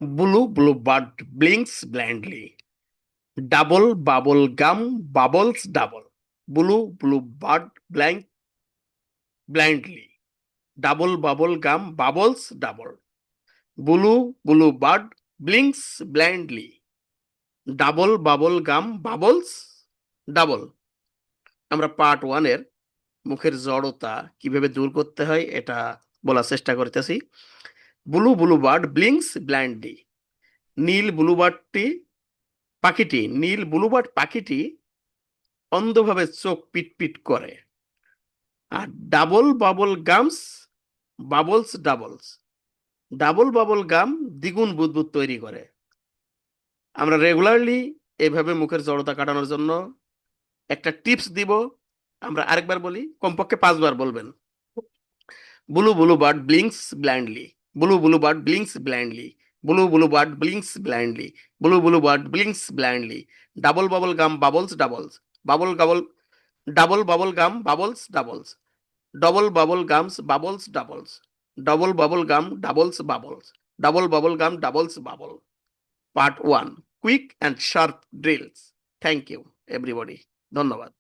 blue bird blinks blindly. Double bubble gum bubbles double. Blue bird blindly. Double bubble gum bubbles double. Blue bird blinks blindly. Double bubble gum bubbles double. আমরা part 1 এর মুখের জড়তা কিভাবে দূর করতে হয় এটা বলার চেষ্টা করতেছি। Blue bird blinks blindly. নীল ব্লুবার্ড পাখিটি অন্ধভাবে চোখ পিটপিট করে। আর ডাবল বাবল গাম দ্বিগুণ বুদবুদ তৈরি করে। আমরা রেগুলারলি এভাবে মুখের জড়তা কাটানোর জন্য একটা টিপস দিব। আমরা আরেকবার বলি, কমপক্ষে 5 বার বলবেন। Blue bird blinks blindly. Blue bird blinks blindly. Blue bird blinks blindly. Blue bird blinks blindly. Double bubble gum bubbles doubles. Bubble gobble double bubble gum bubbles doubles. Double bubble gums bubbles doubles. Double bubble gum doubles bubbles. Double bubble gum doubles bubble. Part 1, quick and sharp drills. Thank you everybody. ধন্যবাদ।